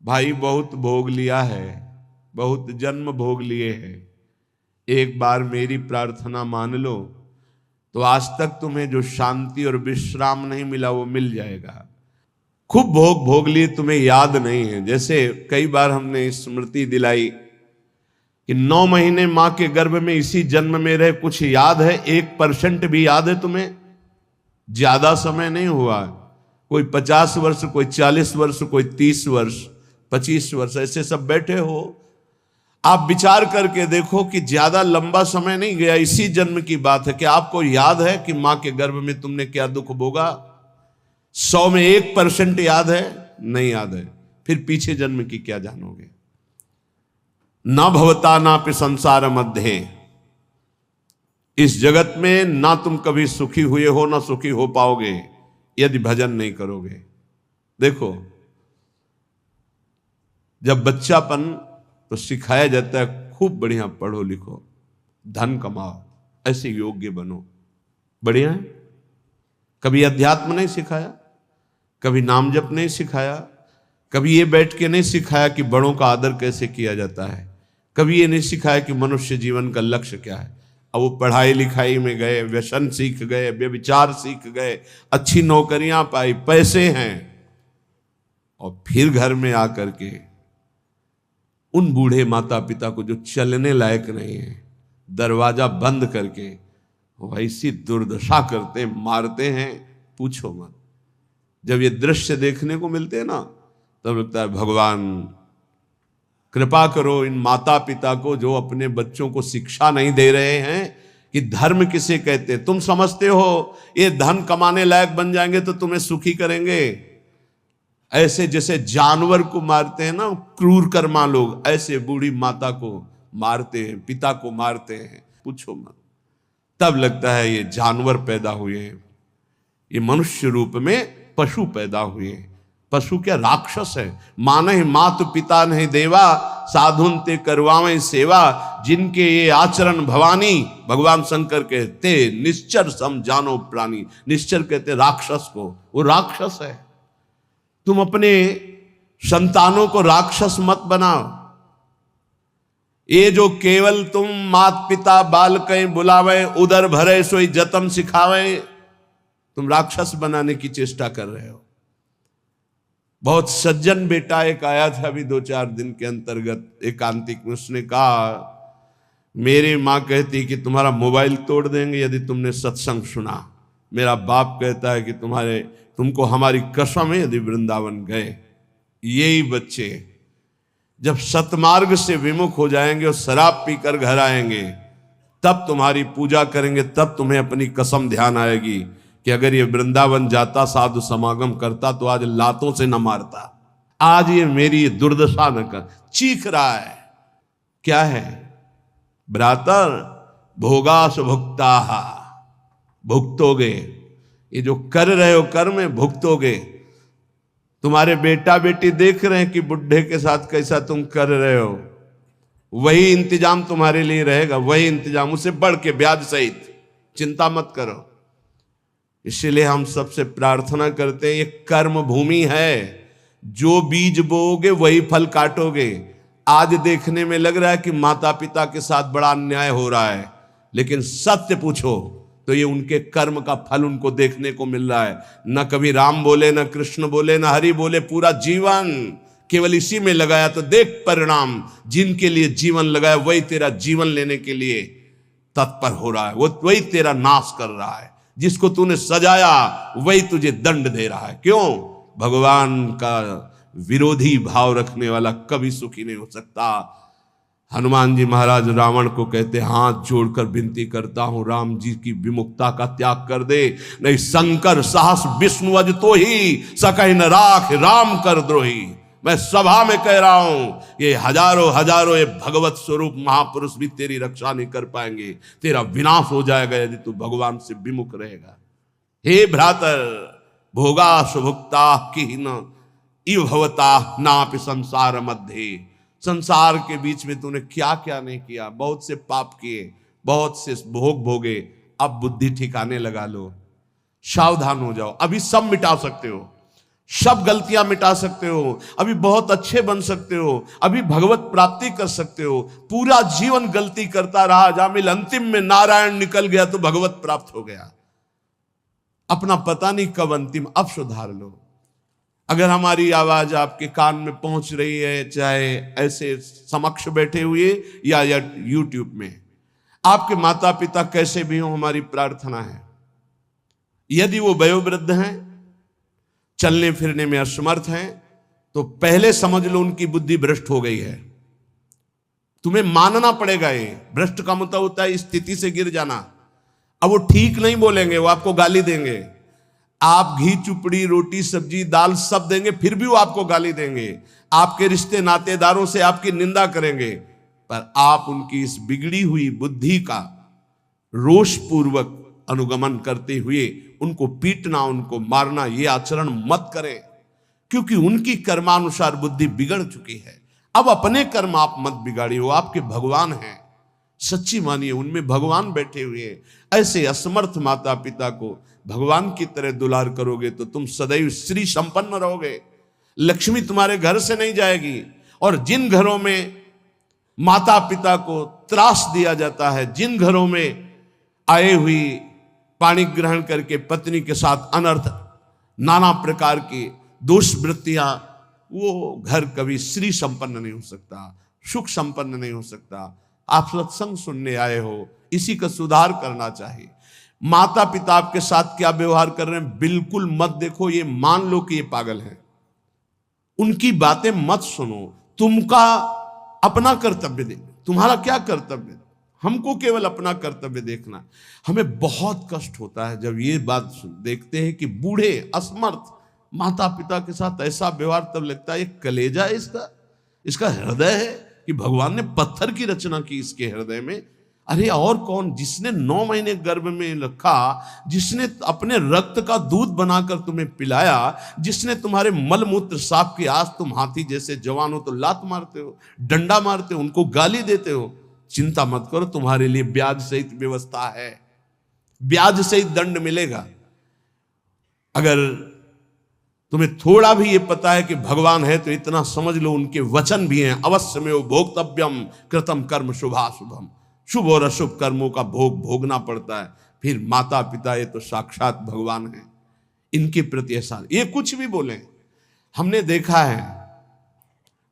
भाई बहुत भोग लिया है, बहुत जन्म भोग लिए हैं, एक बार मेरी प्रार्थना मान लो तो आज तक तुम्हें जो शांति और विश्राम नहीं मिला वो मिल जाएगा। खूब भोग भोग लिए, तुम्हें याद नहीं है। जैसे कई बार हमने स्मृति दिलाई कि 9 महीने मां के गर्भ में इसी जन्म में रहे, कुछ याद है? 1% भी याद है तुम्हें? ज्यादा समय नहीं हुआ, कोई 50 वर्ष, कोई 40 वर्ष, कोई 30 वर्ष, 25 वर्ष, ऐसे सब बैठे हो। आप विचार करके देखो कि ज्यादा लंबा समय नहीं गया, इसी जन्म की बात है। कि आपको याद है कि मां के गर्भ में तुमने क्या दुख भोगा? 100 में 1% याद है? नहीं याद है। फिर पीछे जन्म की क्या जानोगे? ना भवता ना पे संसार मध्य, इस जगत में ना तुम कभी सुखी हुए हो ना सुखी हो पाओगे यदि भजन नहीं करोगे। देखो, जब बच्चापन तो सिखाया जाता है खूब बढ़िया पढ़ो लिखो, धन कमाओ, ऐसे योग्य बनो, बढ़िया है। कभी अध्यात्म नहीं सिखाया, कभी नाम जप नहीं सिखाया, कभी ये बैठ के नहीं सिखाया कि बड़ों का आदर कैसे किया जाता है, कभी ये नहीं सिखाया कि मनुष्य जीवन का लक्ष्य क्या है। अब वो पढ़ाई लिखाई में गए, व्यसन सीख गए, व्यभिचार सीख गए, अच्छी नौकरियां पाई, पैसे हैं, और फिर घर में आकर के उन बूढ़े माता पिता को जो चलने लायक नहीं है, दरवाजा बंद करके वैसी दुर्दशा करते, मारते हैं, पूछो मत। जब ये दृश्य देखने को मिलते हैं ना, तब लगता है भगवान कृपा करो इन माता पिता को जो अपने बच्चों को शिक्षा नहीं दे रहे हैं कि धर्म किसे कहते। तुम समझते हो ये धन कमाने लायक बन जाएंगे तो तुम्हें सुखी करेंगे, ऐसे जैसे जानवर को मारते हैं ना क्रूर कर्मा लोग, ऐसे बूढ़ी माता को मारते हैं, पिता को मारते हैं, पूछो मत। तब लगता है ये जानवर पैदा हुए हैं, ये मनुष्य रूप में पशु पैदा हुए हैं। पशु क्या, राक्षस है। मानहि मातु पिता नहीं देवा, साधुन ते करवावें सेवा, जिनके ये आचरण भवानी, भगवान शंकर कहते निश्चर सम जानो प्राणी। निश्चर कहते राक्षस को, वो राक्षस है। तुम अपने संतानों को राक्षस मत बनाओ। ये जो केवल तुम मात पिता बाल कहीं बुलावे, उदर भरे सोई जतन सिखावे, तुम राक्षस बनाने की चेष्टा कर रहे हो। बहुत सज्जन बेटा एक आया था अभी 2-4 दिन के अंतर्गत एकांतिक में, उसने कहा मेरी माँ कहती कि तुम्हारा मोबाइल तोड़ देंगे यदि तुमने सत्संग सुना। मेरा बाप कहता है कि तुमको हमारी कसम है यदि वृंदावन गए। यही बच्चे जब सतमार्ग से विमुख हो जाएंगे और शराब पीकर घर आएंगे, तब तुम्हारी पूजा करेंगे, तब तुम्हें अपनी कसम ध्यान आएगी कि अगर ये वृंदावन जाता, साधु समागम करता, तो आज लातों से न मारता। आज ये मेरी दुर्दशा न कर। चीख रहा है, क्या है? भ्रातर भोगास भुक्ता, भुगतोगे। ये जो कर रहे हो कर्म में भुगतोगे। तुम्हारे बेटा बेटी देख रहे हैं कि बुढ़े के साथ कैसा तुम कर रहे हो, वही इंतजाम तुम्हारे लिए रहेगा, वही इंतजाम, उससे बढ़ के ब्याज सहित। चिंता मत करो। इसलिए हम सबसे प्रार्थना करते हैं, ये कर्म भूमि है, जो बीज बोओगे वही फल काटोगे। आज देखने में लग रहा है कि माता पिता के साथ बड़ा अन्याय हो रहा है, लेकिन सत्य पूछो तो ये उनके कर्म का फल उनको देखने को मिल रहा है। न कभी राम बोले, न कृष्ण बोले, न हरि बोले, पूरा जीवन केवल इसी में लगाया। तो देख परिणाम, जिनके लिए जीवन लगाया वही तेरा जीवन लेने के लिए तत्पर हो रहा है, वो वही तेरा नाश कर रहा है। जिसको तूने सजाया वही तुझे दंड दे रहा है। क्यों? भगवान का विरोधी भाव रखने वाला कभी सुखी नहीं हो सकता। हनुमान जी महाराज रावण को कहते, हाथ जोड़कर विनती करता हूं राम जी की विमुखता का त्याग कर दे, नहीं शंकर साहस विष्णु अज तो ही सकहि न राख राम कर द्रोही। मैं सभा में कह रहा हूं, ये हजारों हजारों ये भगवत स्वरूप महापुरुष भी तेरी रक्षा नहीं कर पाएंगे। तेरा विनाश हो जाएगा यदि तू भगवान से विमुख रहेगा। हे भ्रातर, भोगा सुभुक्ता की न इव भवता नापि संसार मध्य। संसार के बीच में तूने क्या क्या नहीं किया। बहुत से पाप किए, बहुत से भोग भोगे। अब बुद्धि ठिकाने लगा लो, सावधान हो जाओ। अभी सब मिटा सकते हो। सब गलतियां मिटा सकते हो, अभी बहुत अच्छे बन सकते हो, अभी भगवत प्राप्ति कर सकते हो। पूरा जीवन गलती करता रहा, जामिल अंतिम में नारायण निकल गया तो भगवत प्राप्त हो गया। अपना पता नहीं कब अंतिम, अब सुधार लो। अगर हमारी आवाज आपके कान में पहुंच रही है, चाहे ऐसे समक्ष बैठे हुए या यूट्यूब में, आपके माता पिता कैसे भी हो, हमारी प्रार्थना है, यदि वो वयोवृद्ध हैं, चलने फिरने में असमर्थ हैं, तो पहले समझ लो उनकी बुद्धि भ्रष्ट हो गई है। तुम्हें मानना पड़ेगा। ये भ्रष्ट का मतलब होता है स्थिति से गिर जाना। अब वो ठीक नहीं बोलेंगे, वो आपको गाली देंगे। आप घी चुपड़ी रोटी सब्जी दाल सब देंगे, फिर भी वो आपको गाली देंगे। आपके रिश्ते नातेदारों से आपकी निंदा करेंगे, पर आप उनकी इस बिगड़ी हुई बुद्धि का रोष पूर्वक अनुगमन करते हुए उनको पीटना, उनको मारना, ये आचरण मत करें, क्योंकि उनकी कर्मानुसार बुद्धि बिगड़ चुकी है। अब अपने कर्म आप मत बिगाड़िए, वो आपके भगवान हैं। सच्ची मानिए, उनमें भगवान बैठे हुए हैं। ऐसे असमर्थ माता पिता को भगवान की तरह दुलार करोगे तो तुम सदैव श्री संपन्न रहोगे। लक्ष्मी तुम्हारे घर से नहीं जाएगी। और जिन घरों में माता पिता को त्रास दिया जाता है, जिन घरों में आए हुई पानी ग्रहण करके पत्नी के साथ अनर्थ नाना प्रकार की दोष वृत्तियां, वो घर कभी श्री संपन्न नहीं हो सकता, सुख संपन्न नहीं हो सकता। आप सत्संग सुनने आए हो, इसी का सुधार करना चाहिए। माता पिता आपके साथ क्या व्यवहार कर रहे हैं बिल्कुल मत देखो, ये मान लो कि ये पागल है, उनकी बातें मत सुनो। तुमका अपना कर्तव्य दे, तुम्हारा क्या कर्तव्य, हमको केवल अपना कर्तव्य देखना। हमें बहुत कष्ट होता है जब ये बात देखते हैं कि बूढ़े असमर्थ माता पिता के साथ ऐसा व्यवहार, तब लगता है ये कलेजा है इसका हृदय है कि भगवान ने पत्थर की रचना की इसके हृदय में। अरे और कौन, जिसने 9 महीने गर्भ में रखा, जिसने अपने रक्त का दूध बनाकर तुम्हें पिलाया, जिसने तुम्हारे मल मूत्र साफ किया, आज तुम हाथी जैसे जवान हो तो लात मारते हो, डंडा मारते हो, उनको गाली देते हो। चिंता मत करो, तुम्हारे लिए ब्याज सहित व्यवस्था है, ब्याज सहित दंड मिलेगा। अगर तुम्हें थोड़ा भी ये पता है कि भगवान है तो इतना समझ लो उनके वचन भी हैं, अवश्य में वो भोक्तव्यम कृतम कर्म शुभाशुभम, शुभ और अशुभ कर्मों का भोग भोगना पड़ता है। फिर माता पिता ये तो साक्षात भगवान है, इनके प्रति एहसान, ये कुछ भी बोले। हमने देखा है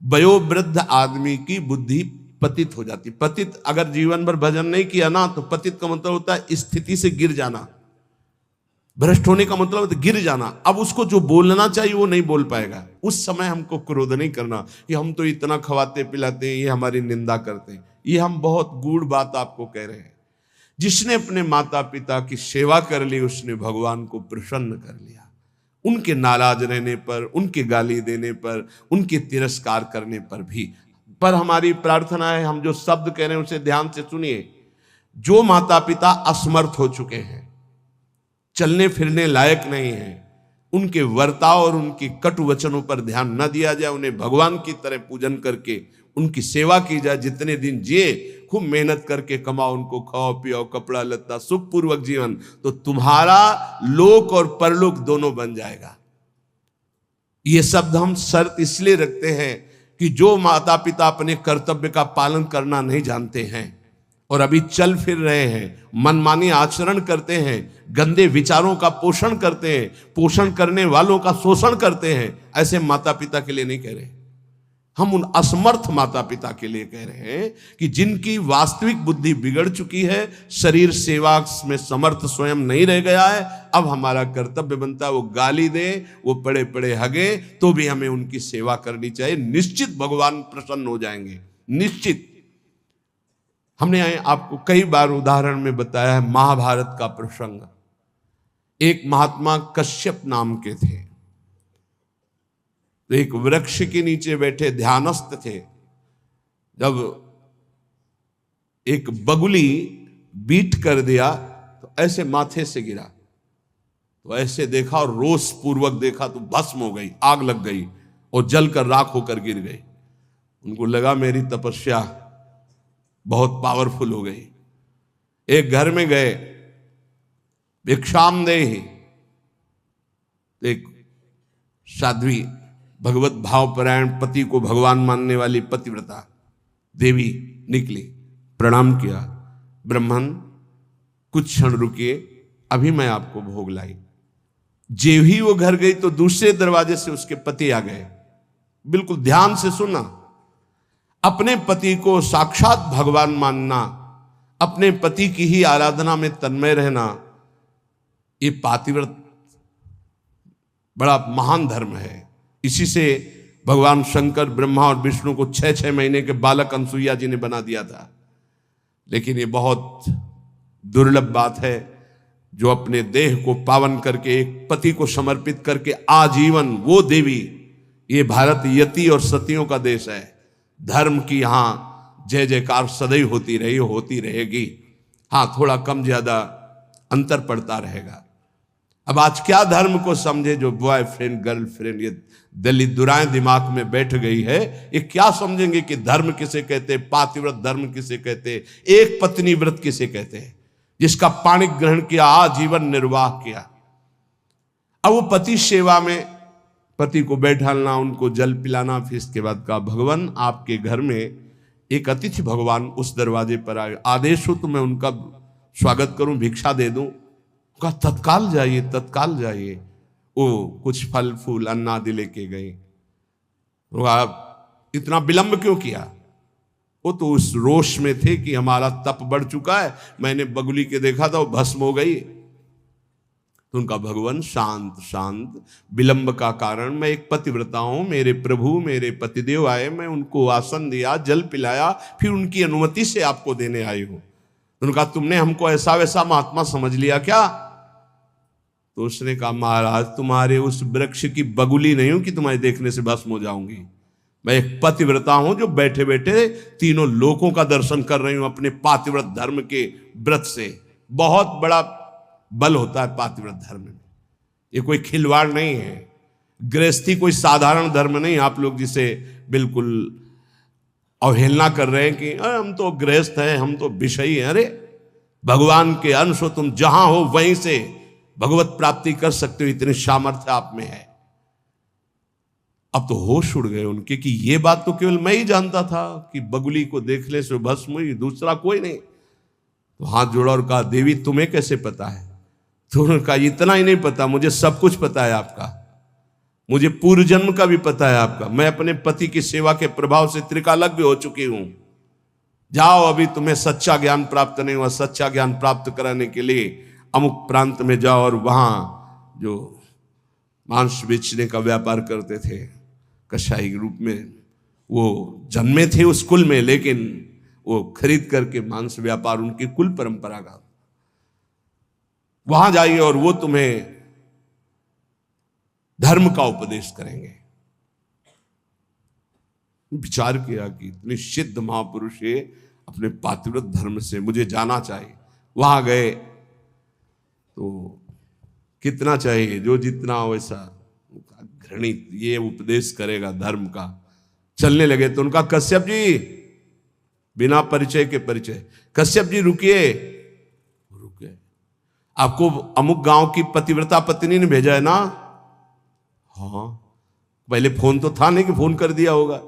वयोवृद्ध आदमी की बुद्धि पतित हो जाती। पतित अगर जीवन भर भजन नहीं किया ना, तो पतित का मतलब होता है स्थिति से गिर जाना, भ्रष्ट होने का मतलब होता है गिर जाना। अब उसको जो बोलना चाहिए वो नहीं बोल पाएगा। उस समय हमको क्रोध नहीं करना कि हम तो इतना खवाते पिलाते हैं, ये हमारी निंदा करते हैं। ये हम बहुत गूढ़ बात आपको कह रहे हैं। जिसने अपने माता पिता की सेवा कर ली, उसने भगवान को प्रसन्न कर लिया। उनके नाराज रहने पर, उनके गाली देने पर, उनके तिरस्कार करने पर भी। पर हमारी प्रार्थना है, हम जो शब्द कह रहे हैं उसे ध्यान से सुनिए। जो माता पिता असमर्थ हो चुके हैं, चलने फिरने लायक नहीं है, उनके वर्ताव और उनके कटु वचनों पर ध्यान न दिया जाए, उन्हें भगवान की तरह पूजन करके उनकी सेवा की जाए। जितने दिन जिए खूब मेहनत करके कमाओ, उनको खाओ पियो, कपड़ा लत्ता, सुखपूर्वक जीवन, तो तुम्हारा लोक और परलोक दोनों बन जाएगा। ये शब्द हम शर्त इसलिए रखते हैं कि जो माता पिता अपने कर्तव्य का पालन करना नहीं जानते हैं और अभी चल फिर रहे हैं, मनमानी आचरण करते हैं, गंदे विचारों का पोषण करते हैं, पोषण करने वालों का शोषण करते हैं, ऐसे माता पिता के लिए नहीं कह रहे। हम उन असमर्थ माता पिता के लिए कह रहे हैं कि जिनकी वास्तविक बुद्धि बिगड़ चुकी है, शरीर सेवा में समर्थ स्वयं नहीं रह गया है। अब हमारा कर्तव्य बनता है वो गाली दे, वो पड़े पड़े हगे, तो भी हमें उनकी सेवा करनी चाहिए। निश्चित भगवान प्रसन्न हो जाएंगे, निश्चित। हमने आपको कई बार उदाहरण में बताया है महाभारत का प्रसंग। एक महात्मा कश्यप नाम के थे, तो एक वृक्ष के नीचे बैठे ध्यानस्थ थे। जब एक बगुली बीट कर दिया तो ऐसे माथे से गिरा, तो ऐसे देखा और रोष पूर्वक देखा तो भस्म हो गई, आग लग गई और जलकर राख होकर गिर गई। उनको लगा मेरी तपस्या बहुत पावरफुल हो गई। एक घर में गए, भिक्षाम देहि, एक साध्वी, भगवत भावपरायण, पति को भगवान मानने वाली पतिव्रता देवी निकली, प्रणाम किया। ब्राह्मण कुछ क्षण रुकिए, अभी मैं आपको भोग लाई। जेव ही वो घर गई तो दूसरे दरवाजे से उसके पति आ गए। बिल्कुल ध्यान से सुना, अपने पति को साक्षात भगवान मानना, अपने पति की ही आराधना में तन्मय रहना, ये पातिव्रत बड़ा महान धर्म है। इसी से भगवान शंकर, ब्रह्मा और विष्णु को 6-6 महीने के बालक अनसुईया जी ने बना दिया था। लेकिन ये बहुत दुर्लभ बात है जो अपने देह को पावन करके, एक पति को समर्पित करके आजीवन वो देवी। ये भारत यति और सतियों का देश है। धर्म की यहाँ जय जयकार सदैव होती रही, होती रहेगी। हाँ, थोड़ा कम ज्यादा अंतर पड़ता रहेगा। अब आज क्या धर्म को समझे जो बॉयफ्रेंड गर्लफ्रेंड ये दलित दुराएं दिमाग में बैठ गई है, ये क्या समझेंगे कि धर्म किसे कहते, पातिव्रत धर्म किसे कहते, एक पत्नी व्रत किसे कहते हैं, जिसका पाणी ग्रहण किया, आजीवन निर्वाह किया। अब वो पति सेवा में पति को बैठालना, उनको जल पिलाना, फिर इसके बाद कहा भगवान आपके घर में एक अतिथि भगवान उस दरवाजे पर आए, आदेश हो तो मैं उनका स्वागत करूं, भिक्षा दे दूं। कहा तत्काल जाइए, तत्काल जाइए। वो कुछ फल फूल अन्न आदि लेके गए। आप इतना विलंब क्यों किया? वो तो उस रोष में थे कि हमारा तप बढ़ चुका है, मैंने बगुली के देखा था वो भस्म हो गई। तो उनका भगवान शांत शांत, विलंब का कारण, मैं एक पतिव्रता हूं, मेरे प्रभु मेरे पतिदेव आए, मैं उनको आसन दिया, जल पिलाया, फिर उनकी अनुमति से आपको देने आई हूं। उनका तुमने हमको ऐसा वैसा महात्मा समझ लिया क्या? तो उसने कहा महाराज तुम्हारे उस वृक्ष की बगुली नहीं हूं कि तुम्हारे देखने से भस्म हो जाऊंगी। मैं एक पतिव्रता हूं जो बैठे बैठे तीनों लोकों का दर्शन कर रही हूं अपने पातिव्रत धर्म के व्रत से। बहुत बड़ा बल होता है पातिव्रत धर्म में, ये कोई खिलवाड़ नहीं है। गृहस्थी कोई साधारण धर्म नहीं, आप लोग जिसे बिल्कुल अवहेलना कर रहे हैं कि हम तो गृहस्थ हैं, हम तो विषयी हैं। अरे भगवान के अंश हो, तुम जहां हो वहीं से भगवत प्राप्ति कर सकते हो, इतनी सामर्थ्य आप में है। अब तो होश उड़ गए उनके कि ये बात तो केवल मैं ही जानता था कि बगुली को देखने से भस्म हुई, दूसरा कोई नहीं। तो हाथ जोड़ा और कहा देवी तुम्हें कैसे पता है? तो उन्होंने कहा इतना ही नहीं पता, मुझे सब कुछ पता है आपका, मुझे पूर्व जन्म का भी पता है आपका। मैं अपने पति की सेवा के प्रभाव से त्रिकालज्ञ हो चुकी हूं। जाओ, अभी तुम्हें सच्चा ज्ञान प्राप्त नहीं हुआ, सच्चा ज्ञान प्राप्त कराने के लिए अमुक प्रांत में जाओ और वहां जो मांस बेचने का व्यापार करते थे कसाई के रूप में, वो जन्मे थे उस कुल में, लेकिन वो खरीद करके मांस व्यापार उनकी कुल परंपरा का, वहां जाइए और वो तुम्हें धर्म का उपदेश करेंगे। विचार किया कि इतने सिद्ध महापुरुष है, अपने पातिव्रत धर्म से मुझे जाना चाहिए। वहां गए तो कितना चाहिए, जो जितना हो वैसा घृणित ये उपदेश करेगा धर्म का। चलने लगे तो उनका कश्यप जी, बिना परिचय के परिचय, कश्यप जी रुकिए। रुके, आपको अमुक गांव की पतिव्रता पत्नी ने भेजा है ना? हाँ, पहले फोन तो था नहीं कि फोन कर दिया होगा।